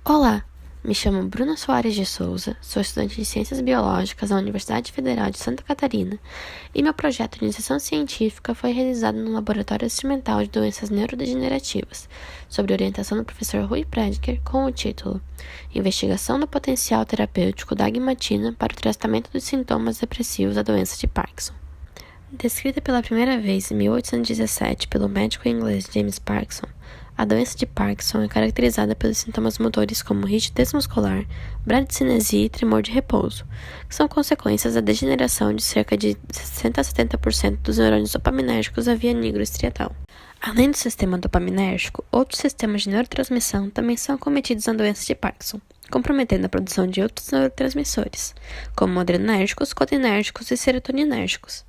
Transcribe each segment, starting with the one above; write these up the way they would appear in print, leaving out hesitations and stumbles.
Olá, me chamo Bruna Soares de Souza, sou estudante de Ciências Biológicas da Universidade Federal de Santa Catarina e meu projeto de iniciação científica foi realizado no Laboratório Experimental de Doenças Neurodegenerativas, sob orientação do professor Rui Prediger, com o título Investigação do potencial terapêutico da agmatina para o tratamento dos sintomas depressivos da doença de Parkinson. Descrita pela primeira vez em 1817 pelo médico inglês James Parkinson, a doença de Parkinson é caracterizada pelos sintomas motores como rigidez muscular, bradicinesia e tremor de repouso, que são consequências da degeneração de cerca de 60 a 70% dos neurônios dopaminérgicos da via nigrostriatal. Além do sistema dopaminérgico, outros sistemas de neurotransmissão também são acometidos na doença de Parkinson, comprometendo a produção de outros neurotransmissores, como adrenérgicos, colinérgicos e serotoninérgicos.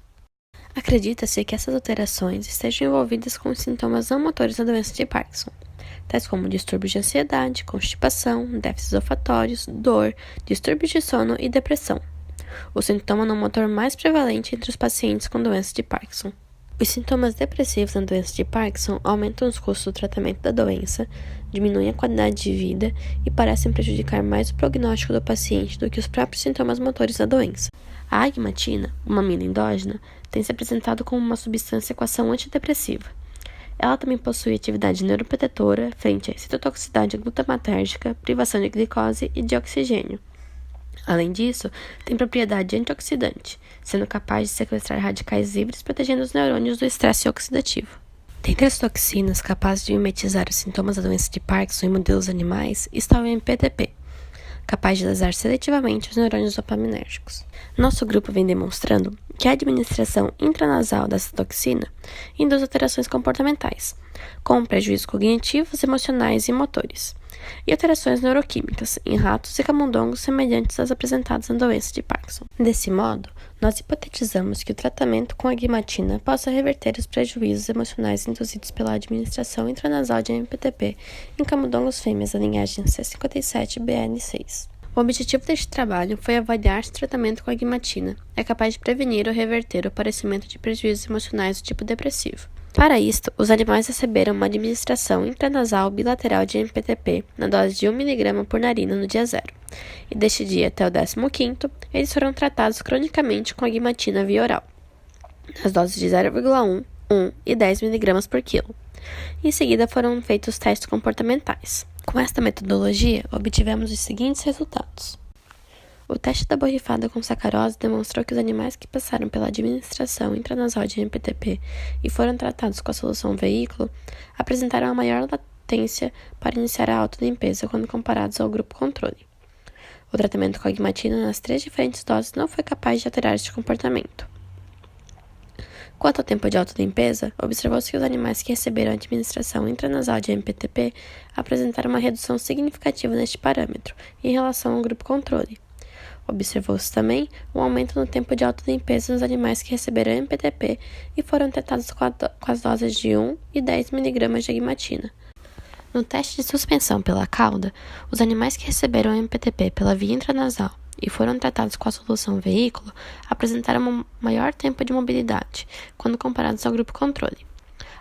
Acredita-se que essas alterações estejam envolvidas com os sintomas não motores da doença de Parkinson, tais como distúrbios de ansiedade, constipação, déficits olfatórios, dor, distúrbios de sono e depressão, o sintoma não motor mais prevalente entre os pacientes com doença de Parkinson. Os sintomas depressivos na doença de Parkinson aumentam os custos do tratamento da doença, diminuem a qualidade de vida e parecem prejudicar mais o prognóstico do paciente do que os próprios sintomas motores da doença. A agmatina, uma amina endógena, tem se apresentado como uma substância com ação antidepressiva. Ela também possui atividade neuroprotetora frente à excitotoxicidade glutamatérgica, privação de glicose e de oxigênio. Além disso, tem propriedade antioxidante, sendo capaz de sequestrar radicais livres protegendo os neurônios do estresse oxidativo. Dentre as toxinas capazes de mimetizar os sintomas da doença de Parkinson em modelos animais está o MPTP, capaz de lesar seletivamente os neurônios dopaminérgicos. Nosso grupo vem demonstrando que a administração intranasal dessa toxina induz alterações comportamentais, como prejuízos cognitivos, emocionais e motores, e alterações neuroquímicas em ratos e camundongos semelhantes às apresentadas na doença de Parkinson. Desse modo, nós hipotetizamos que o tratamento com a agmatina possa reverter os prejuízos emocionais induzidos pela administração intranasal de MPTP em camundongos fêmeas da linhagem C57BN6. O objetivo deste trabalho foi avaliar se o tratamento com a agmatina é capaz de prevenir ou reverter o aparecimento de prejuízos emocionais do tipo depressivo. Para isto, os animais receberam uma administração intranasal bilateral de MPTP na dose de 1 mg por narina no dia 0, e deste dia até o 15º, eles foram tratados cronicamente com a agmatina via oral, nas doses de 0,1, 1 e 10 mg por quilo. Em seguida foram feitos testes comportamentais. Com esta metodologia, obtivemos os seguintes resultados. O teste da borrifada com sacarose demonstrou que os animais que passaram pela administração intranasal de MPTP e foram tratados com a solução veículo apresentaram a maior latência para iniciar a autolimpeza quando comparados ao grupo controle. O tratamento com a agmatina nas 3 diferentes doses não foi capaz de alterar este comportamento. Quanto ao tempo de autolimpeza, observou-se que os animais que receberam a administração intranasal de MPTP apresentaram uma redução significativa neste parâmetro em relação ao grupo controle. Observou-se também um aumento no tempo de autolimpeza nos animais que receberam MPTP e foram tratados com as doses de 1 e 10 mg de agmatina. No teste de suspensão pela cauda, os animais que receberam MPTP pela via intranasal e foram tratados com a solução veículo apresentaram um maior tempo de mobilidade quando comparados ao grupo controle.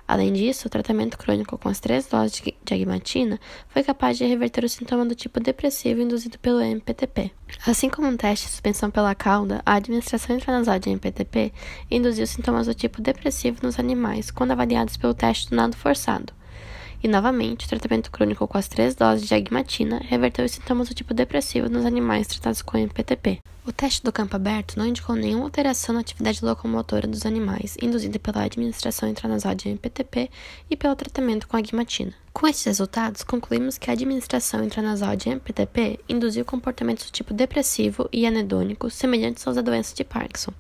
Além disso, o tratamento crônico com as 3 doses de agmatina foi capaz de reverter o sintoma do tipo depressivo induzido pelo MPTP. Assim como no teste de suspensão pela cauda, a administração intranasal de MPTP induziu sintomas do tipo depressivo nos animais quando avaliados pelo teste do nado forçado. E, novamente, o tratamento crônico com as 3 doses de agmatina reverteu os sintomas do tipo depressivo nos animais tratados com MPTP. O teste do campo aberto não indicou nenhuma alteração na atividade locomotora dos animais induzida pela administração intranasal de MPTP e pelo tratamento com agmatina. Com estes resultados, concluímos que a administração intranasal de MPTP induziu comportamentos do tipo depressivo e anedônico semelhantes aos da doença de Parkinson,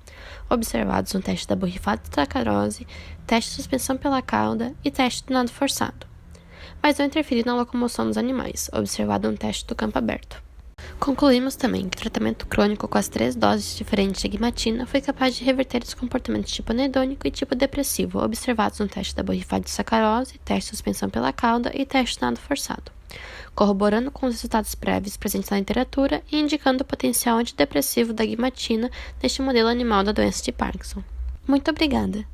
observados no teste da borrifada de sacarose, teste de suspensão pela cauda e teste do nado forçado, mas não interferiu na locomoção dos animais, observado no teste do campo aberto. Concluímos também que o tratamento crônico com as 3 doses diferentes de agmatina foi capaz de reverter os comportamentos tipo anedônico e tipo depressivo, observados no teste da borrifada de sacarose, teste de suspensão pela cauda e teste do nado forçado, corroborando com os resultados prévios presentes na literatura e indicando o potencial antidepressivo da agmatina neste modelo animal da doença de Parkinson. Muito obrigada!